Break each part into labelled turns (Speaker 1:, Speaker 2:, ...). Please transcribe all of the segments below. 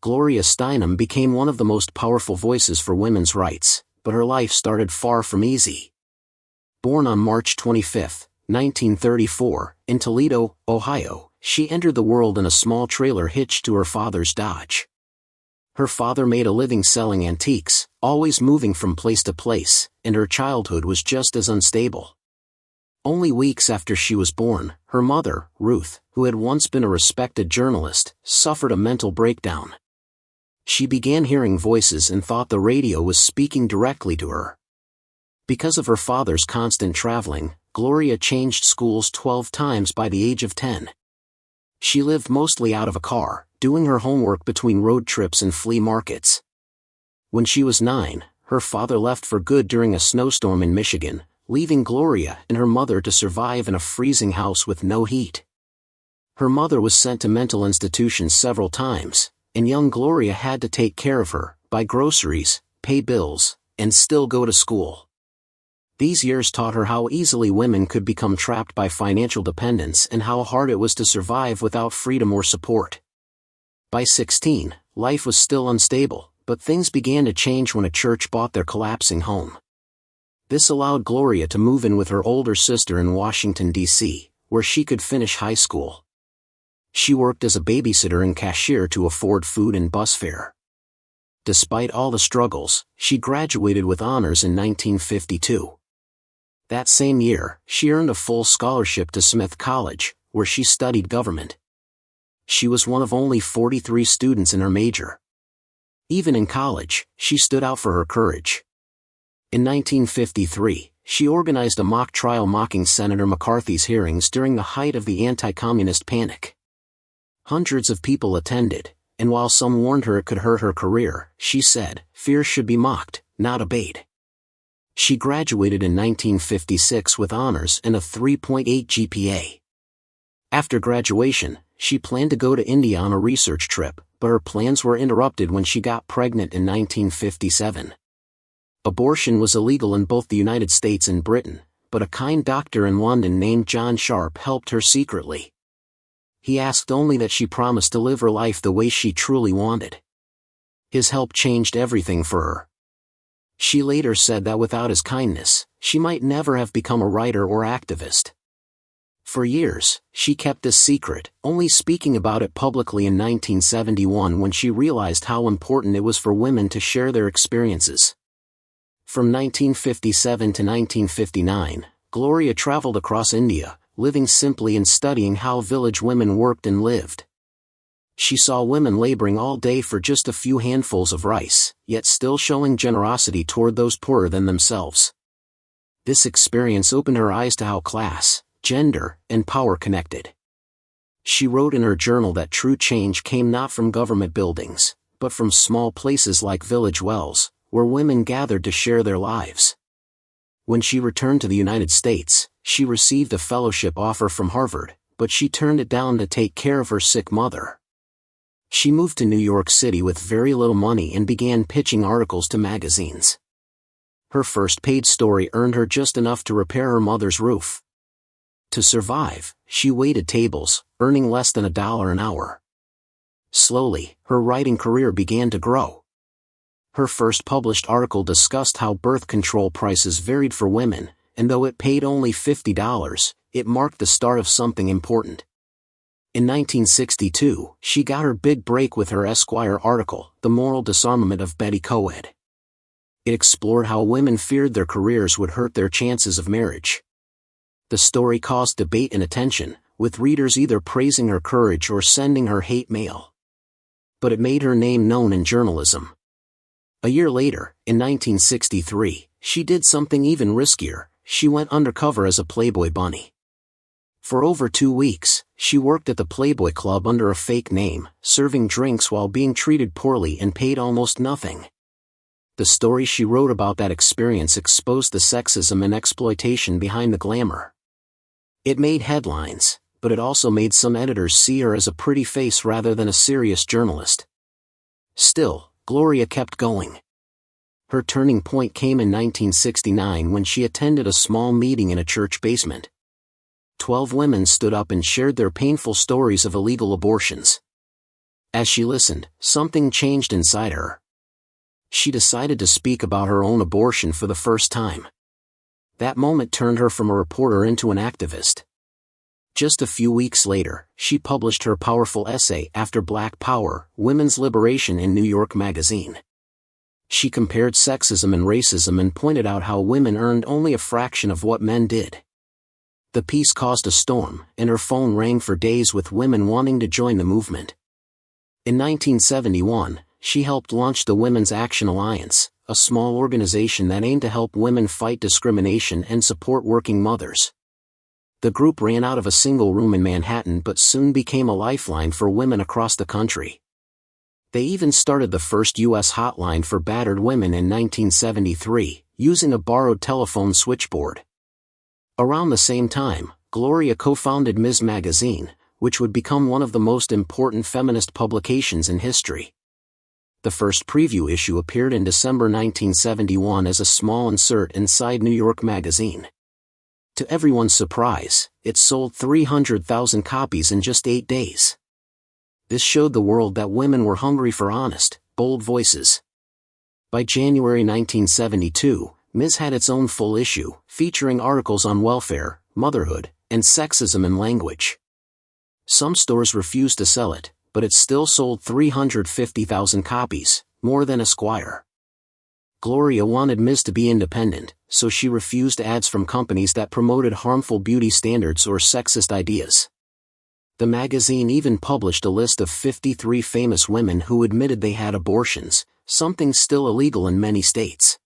Speaker 1: Gloria Steinem became one of the most powerful voices for women's rights, but her life started far from easy. Born on March 25, 1934, in Toledo, Ohio, she entered the world in a small trailer hitched to her father's Dodge. Her father made a living selling antiques, always moving from place to place, and her childhood was just as unstable. Only weeks after she was born, her mother, Ruth, who had once been a respected journalist, suffered a mental breakdown. She began hearing voices and thought the radio was speaking directly to her. Because of her father's constant traveling, Gloria changed schools 12 times by the age of 10. She lived mostly out of a car, doing her homework between road trips and flea markets. When she was 9, her father left for good during a snowstorm in Michigan, leaving Gloria and her mother to survive in a freezing house with no heat. Her mother was sent to mental institutions several times, and young Gloria had to take care of her, buy groceries, pay bills, and still go to school. These years taught her how easily women could become trapped by financial dependence and how hard it was to survive without freedom or support. By 16, life was still unstable, but things began to change when a church bought their collapsing home. This allowed Gloria to move in with her older sister in Washington, D.C., where she could finish high school. She worked as a babysitter and cashier to afford food and bus fare. Despite all the struggles, she graduated with honors in 1952. That same year, she earned a full scholarship to Smith College, where she studied government. She was one of only 43 students in her major. Even in college, she stood out for her courage. In 1953, she organized a mock trial mocking Senator McCarthy's hearings during the height of the anti-communist panic. Hundreds of people attended, and while some warned her it could hurt her career, she said, "Fear should be mocked, not obeyed." She graduated in 1956 with honors and a 3.8 GPA. After graduation, she planned to go to India on a research trip, but her plans were interrupted when she got pregnant in 1957. Abortion was illegal in both the United States and Britain, but a kind doctor in London named John Sharp helped her secretly. He asked only that she promise to live her life the way she truly wanted. His help changed everything for her. She later said that without his kindness, she might never have become a writer or activist. For years, she kept this secret, only speaking about it publicly in 1971 when she realized how important it was for women to share their experiences. From 1957 to 1959, Gloria traveled across India, living simply and studying how village women worked and lived. She saw women laboring all day for just a few handfuls of rice, yet still showing generosity toward those poorer than themselves. This experience opened her eyes to how class, gender, and power connected. She wrote in her journal that true change came not from government buildings, but from small places like village wells, where women gathered to share their lives. When she returned to the United States, she received a fellowship offer from Harvard, but she turned it down to take care of her sick mother. She moved to New York City with very little money and began pitching articles to magazines. Her first paid story earned her just enough to repair her mother's roof. To survive, she waited tables, earning less than $1 an hour. Slowly, her writing career began to grow. Her first published article discussed how birth control prices varied for women, and though it paid only $50, it marked the start of something important. In 1962, she got her big break with her Esquire article, The Moral Disarmament of Betty Coed. It explored how women feared their careers would hurt their chances of marriage. The story caused debate and attention, with readers either praising her courage or sending her hate mail. But it made her name known in journalism. A year later, in 1963, she did something even riskier. She went undercover as a Playboy bunny. For over 2 weeks, she worked at the Playboy Club under a fake name, serving drinks while being treated poorly and paid almost nothing. The story she wrote about that experience exposed the sexism and exploitation behind the glamour. It made headlines, but it also made some editors see her as a pretty face rather than a serious journalist. Still, Gloria kept going. Her turning point came in 1969 when she attended a small meeting in a church basement. 12 women stood up and shared their painful stories of illegal abortions. As she listened, something changed inside her. She decided to speak about her own abortion for the first time. That moment turned her from a reporter into an activist. Just a few weeks later, she published her powerful essay After Black Power, Women's Liberation in New York Magazine. She compared sexism and racism and pointed out how women earned only a fraction of what men did. The piece caused a storm, and her phone rang for days with women wanting to join the movement. In 1971, she helped launch the Women's Action Alliance, a small organization that aimed to help women fight discrimination and support working mothers. The group ran out of a single room in Manhattan but soon became a lifeline for women across the country. They even started the first U.S. hotline for battered women in 1973, using a borrowed telephone switchboard. Around the same time, Gloria co-founded Ms. Magazine, which would become one of the most important feminist publications in history. The first preview issue appeared in December 1971 as a small insert inside New York Magazine. To everyone's surprise, it sold 300,000 copies in just 8 days. This showed the world that women were hungry for honest, bold voices. By January 1972, Ms. had its own full issue, featuring articles on welfare, motherhood, and sexism in language. Some stores refused to sell it, but it still sold 350,000 copies, more than Esquire. Gloria wanted Ms. to be independent, so she refused ads from companies that promoted harmful beauty standards or sexist ideas. The magazine even published a list of 53 famous women who admitted they had abortions, something still illegal in many states.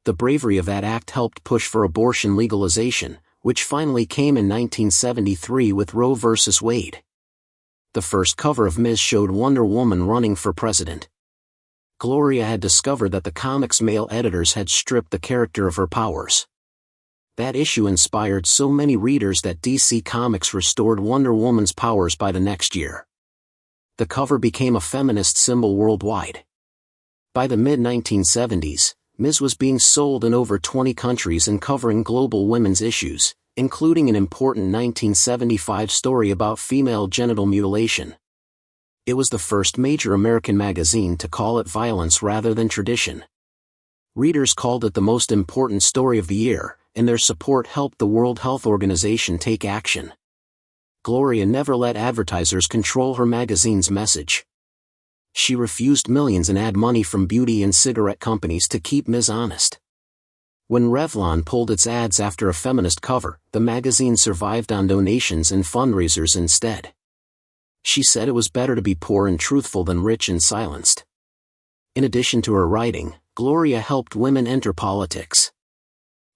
Speaker 1: The bravery of that act helped push for abortion legalization, which finally came in 1973 with Roe v. Wade. The first cover of Ms. showed Wonder Woman running for president. Gloria had discovered that the comic's male editors had stripped the character of her powers. That issue inspired so many readers that DC Comics restored Wonder Woman's powers by the next year. The cover became a feminist symbol worldwide. By the mid-1970s, Ms. was being sold in over 20 countries and covering global women's issues, including an important 1975 story about female genital mutilation. It was the first major American magazine to call it violence rather than tradition. Readers called it the most important story of the year, and their support helped the World Health Organization take action. Gloria never let advertisers control her magazine's message. She refused millions in ad money from beauty and cigarette companies to keep Ms. honest. When Revlon pulled its ads after a feminist cover, the magazine survived on donations and fundraisers instead. She said it was better to be poor and truthful than rich and silenced. In addition to her writing, Gloria helped women enter politics.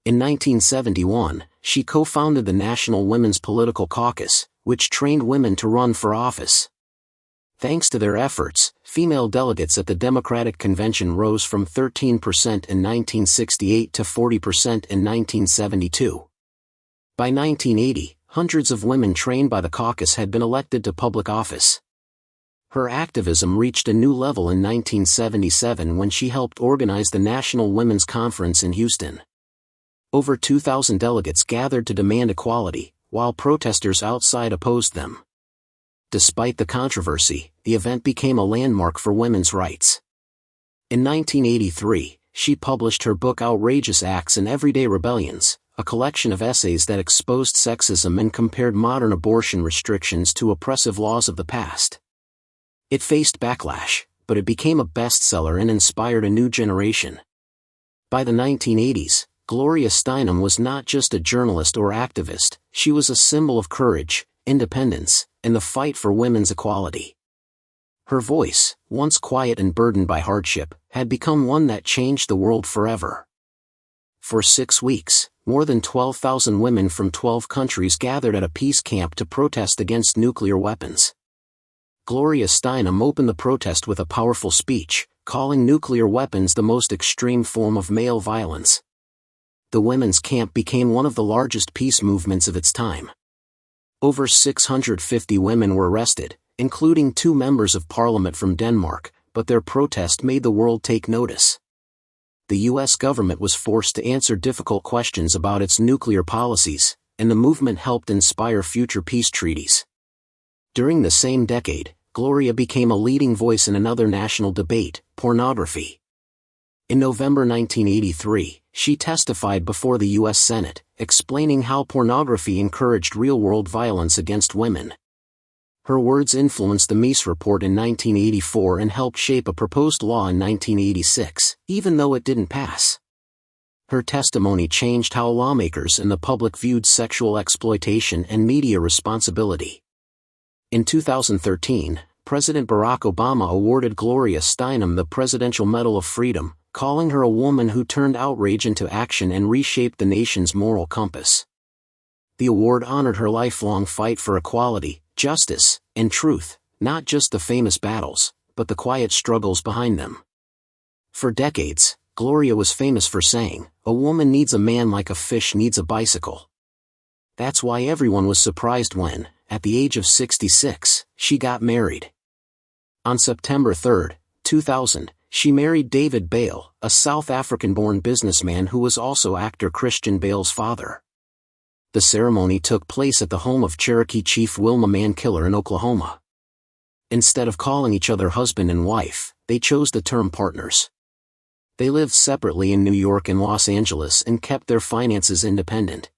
Speaker 1: In 1971, she co-founded the National Women's Political Caucus, which trained women to run for office. Thanks to their efforts, female delegates at the Democratic Convention rose from 13% in 1968 to 40% in 1972. By 1980, hundreds of women trained by the caucus had been elected to public office. Her activism reached a new level in 1977 when she helped organize the National Women's Conference in Houston. Over 2,000 delegates gathered to demand equality, while protesters outside opposed them. Despite the controversy, the event became a landmark for women's rights. In 1983, she published her book Outrageous Acts and Everyday Rebellions, a collection of essays that exposed sexism and compared modern abortion restrictions to oppressive laws of the past. It faced backlash, but it became a bestseller and inspired a new generation. By the 1980s, Gloria Steinem was not just a journalist or activist, she was a symbol of courage, independence, and the fight for women's equality. Her voice, once quiet and burdened by hardship, had become one that changed the world forever. For 6 weeks, more than 12,000 women from 12 countries gathered at a peace camp to protest against nuclear weapons. Gloria Steinem opened the protest with a powerful speech, calling nuclear weapons the most extreme form of male violence. The women's camp became one of the largest peace movements of its time. Over 650 women were arrested, including 2 members of parliament from Denmark, but their protest made the world take notice. The U.S. government was forced to answer difficult questions about its nuclear policies, and the movement helped inspire future peace treaties. During the same decade, Gloria became a leading voice in another national debate, pornography. In November 1983, she testified before the U.S. Senate, explaining how pornography encouraged real-world violence against women. Her words influenced the Mies Report in 1984 and helped shape a proposed law in 1986, even though it didn't pass. Her testimony changed how lawmakers and the public viewed sexual exploitation and media responsibility. In 2013, President Barack Obama awarded Gloria Steinem the Presidential Medal of Freedom, calling her a woman who turned outrage into action and reshaped the nation's moral compass. The award honored her lifelong fight for equality, justice, and truth, not just the famous battles, but the quiet struggles behind them. For decades, Gloria was famous for saying, "A woman needs a man like a fish needs a bicycle." That's why everyone was surprised when, at the age of 66, she got married. On September 3, 2000, she married David Bale, a South African-born businessman who was also actor Christian Bale's father. The ceremony took place at the home of Cherokee Chief Wilma Mankiller in Oklahoma. Instead of calling each other husband and wife, they chose the term partners. They lived separately in New York and Los Angeles and kept their finances independent.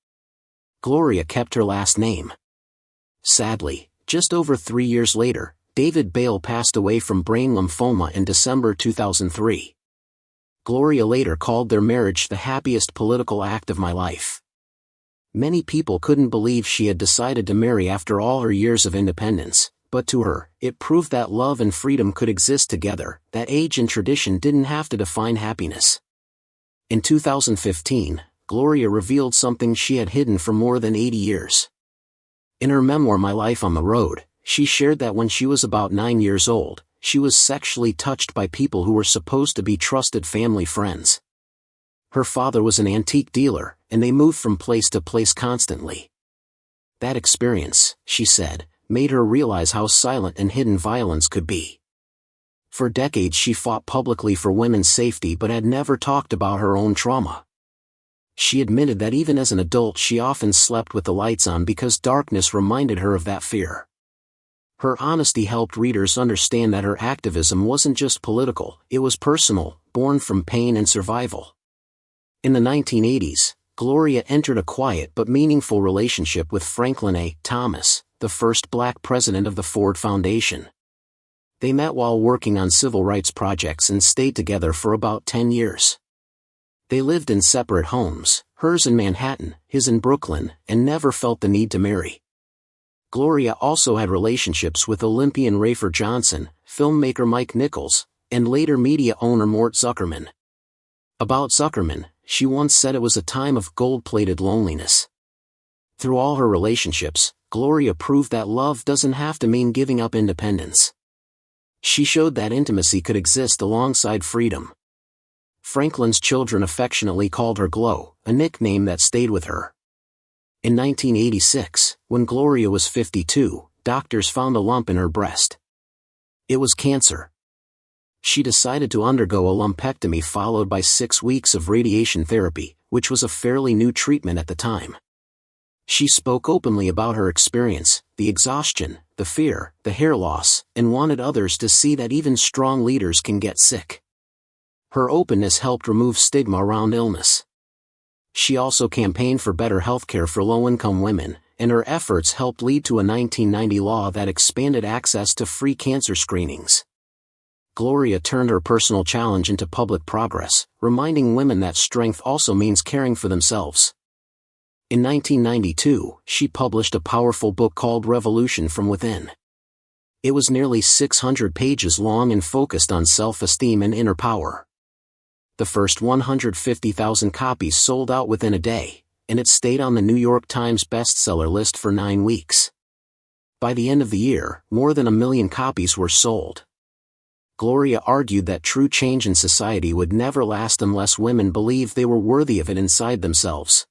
Speaker 1: Gloria kept her last name. Sadly, just over 3 years later, David Bale passed away from brain lymphoma in December 2003. Gloria later called their marriage the happiest political act of my life. Many people couldn't believe she had decided to marry after all her years of independence, but to her, it proved that love and freedom could exist together, that age and tradition didn't have to define happiness. In 2015, Gloria revealed something she had hidden for more than 80 years. In her memoir My Life on the Road, she shared that when she was about 9 years old, she was sexually touched by people who were supposed to be trusted family friends. Her father was an antique dealer, and they moved from place to place constantly. That experience, she said, made her realize how silent and hidden violence could be. For decades she fought publicly for women's safety but had never talked about her own trauma. She admitted that even as an adult she often slept with the lights on because darkness reminded her of that fear. Her honesty helped readers understand that her activism wasn't just political, it was personal, born from pain and survival. In the 1980s, Gloria entered a quiet but meaningful relationship with Franklin A. Thomas, the first black president of the Ford Foundation. They met while working on civil rights projects and stayed together for about 10 years. They lived in separate homes, hers in Manhattan, his in Brooklyn, and never felt the need to marry. Gloria also had relationships with Olympian Rafer Johnson, filmmaker Mike Nichols, and later media owner Mort Zuckerman. About Zuckerman, she once said it was a time of gold-plated loneliness. Through all her relationships, Gloria proved that love doesn't have to mean giving up independence. She showed that intimacy could exist alongside freedom. Franklin's children affectionately called her Glow, a nickname that stayed with her. In 1986, when Gloria was 52, doctors found a lump in her breast. It was cancer. She decided to undergo a lumpectomy followed by 6 weeks of radiation therapy, which was a fairly new treatment at the time. She spoke openly about her experience, the exhaustion, the fear, the hair loss, and wanted others to see that even strong leaders can get sick. Her openness helped remove stigma around illness. She also campaigned for better healthcare for low-income women, and her efforts helped lead to a 1990 law that expanded access to free cancer screenings. Gloria turned her personal challenge into public progress, reminding women that strength also means caring for themselves. In 1992, she published a powerful book called Revolution from Within. It was nearly 600 pages long and focused on self-esteem and inner power. The first 150,000 copies sold out within a day, and it stayed on the New York Times bestseller list for 9 weeks. By the end of the year, more than 1 million copies were sold. Gloria argued that true change in society would never last unless women believed they were worthy of it inside themselves.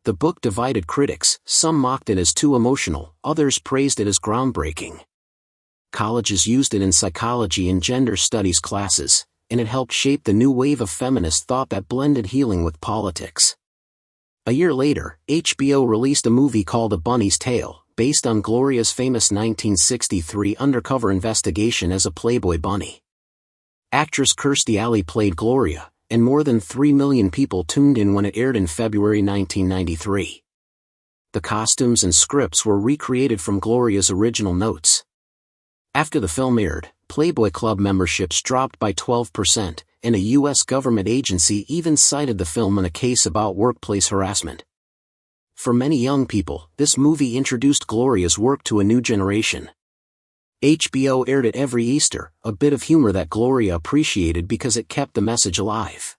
Speaker 1: The book divided critics, some mocked it as too emotional, others praised it as groundbreaking. Colleges used it in psychology and gender studies classes, and it helped shape the new wave of feminist thought that blended healing with politics. A year later, HBO released a movie called A Bunny's Tale, based on Gloria's famous 1963 undercover investigation as a Playboy bunny. Actress Kirstie Alley played Gloria, and more than 3 million people tuned in when it aired in February 1993. The costumes and scripts were recreated from Gloria's original notes. After the film aired, Playboy Club memberships dropped by 12%, and a U.S. government agency even cited the film in a case about workplace harassment. For many young people, this movie introduced Gloria's work to a new generation. HBO aired it every Easter, a bit of humor that Gloria appreciated because it kept the message alive.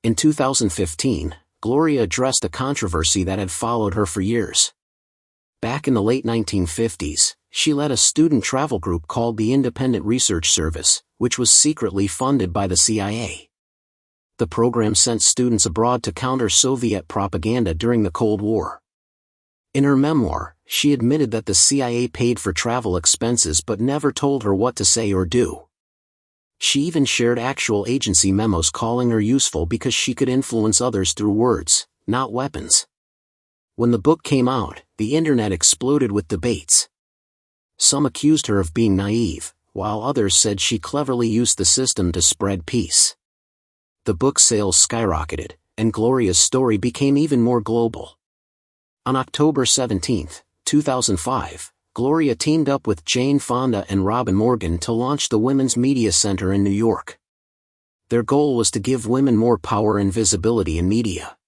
Speaker 1: In 2015, Gloria addressed a controversy that had followed her for years. Back in the late 1950s, she led a student travel group called the Independent Research Service, which was secretly funded by the CIA. The program sent students abroad to counter Soviet propaganda during the Cold War. In her memoir, she admitted that the CIA paid for travel expenses but never told her what to say or do. She even shared actual agency memos calling her useful because she could influence others through words, not weapons. When the book came out, the internet exploded with debates. Some accused her of being naive, while others said she cleverly used the system to spread peace. The book's sales skyrocketed, and Gloria's story became even more global. On October 17, 2005, Gloria teamed up with Jane Fonda and Robin Morgan to launch the Women's Media Center in New York. Their goal was to give women more power and visibility in media.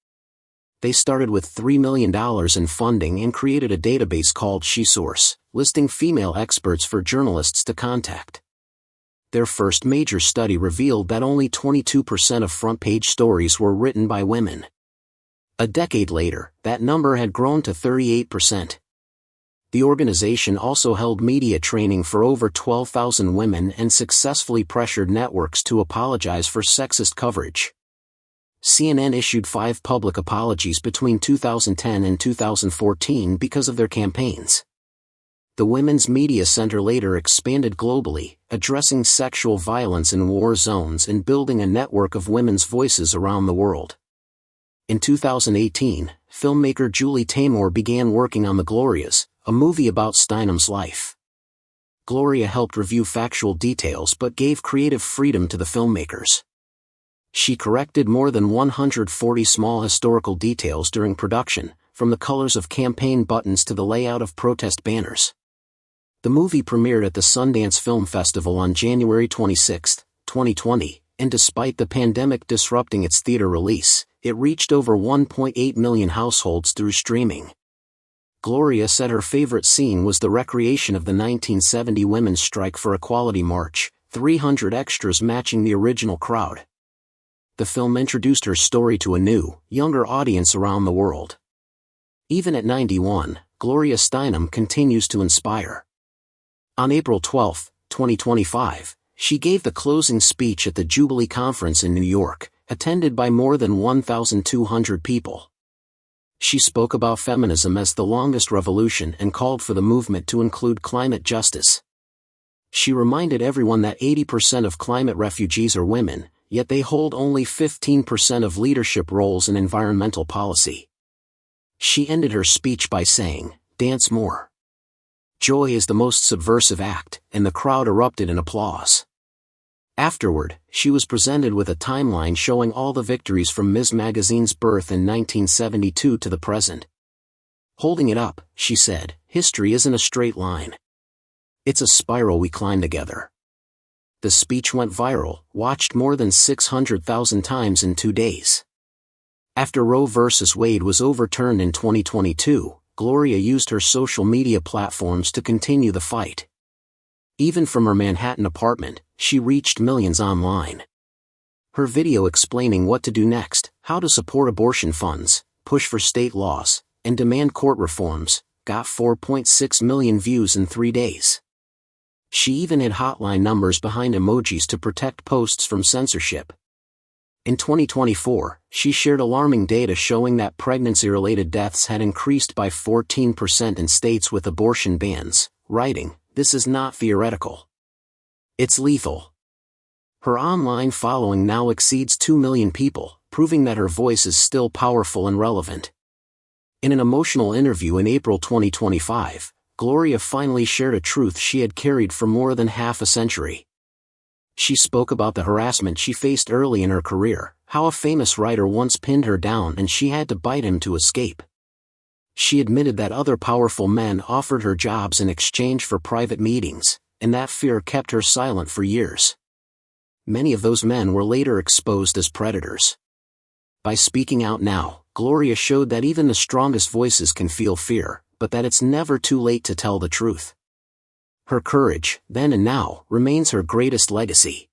Speaker 1: They started with $3 million in funding and created a database called SheSource, listing female experts for journalists to contact. Their first major study revealed that only 22% of front-page stories were written by women. A decade later, that number had grown to 38%. The organization also held media training for over 12,000 women and successfully pressured networks to apologize for sexist coverage. CNN issued 5 public apologies between 2010 and 2014 because of their campaigns. The Women's Media Center later expanded globally, addressing sexual violence in war zones and building a network of women's voices around the world. In 2018, filmmaker Julie Taymor began working on The Glorias, a movie about Steinem's life. Gloria helped review factual details but gave creative freedom to the filmmakers. She corrected more than 140 small historical details during production, from the colors of campaign buttons to the layout of protest banners. The movie premiered at the Sundance Film Festival on January 26, 2020, and despite the pandemic disrupting its theater release, it reached over 1.8 million households through streaming. Gloria said her favorite scene was the recreation of the 1970 Women's Strike for Equality March, 300 extras matching the original crowd. The film introduced her story to a new, younger audience around the world. Even at 91, Gloria Steinem continues to inspire. On April 12, 2025, she gave the closing speech at the Jubilee Conference in New York, attended by more than 1,200 people. She spoke about feminism as the longest revolution and called for the movement to include climate justice. She reminded everyone that 80% of climate refugees are women, yet they hold only 15% of leadership roles in environmental policy. She ended her speech by saying, "Dance more. Joy is the most subversive act," and the crowd erupted in applause. Afterward, she was presented with a timeline showing all the victories from Ms. Magazine's birth in 1972 to the present. Holding it up, she said, "History isn't a straight line. It's a spiral we climb together." The speech went viral, watched more than 600,000 times in 2 days. After Roe v. Wade was overturned in 2022, Gloria used her social media platforms to continue the fight. Even from her Manhattan apartment, she reached millions online. Her video explaining what to do next, how to support abortion funds, push for state laws, and demand court reforms, got 4.6 million views in 3 days. She even had hotline numbers behind emojis to protect posts from censorship. In 2024, she shared alarming data showing that pregnancy-related deaths had increased by 14% in states with abortion bans, writing, "This is not theoretical. It's lethal." Her online following now exceeds 2 million people, proving that her voice is still powerful and relevant. In an emotional interview in April 2025, Gloria finally shared a truth she had carried for more than half a century. She spoke about the harassment she faced early in her career, how a famous writer once pinned her down and she had to bite him to escape. She admitted that other powerful men offered her jobs in exchange for private meetings, and that fear kept her silent for years. Many of those men were later exposed as predators. By speaking out now, Gloria showed that even the strongest voices can feel fear, but that it's never too late to tell the truth. Her courage, then and now, remains her greatest legacy.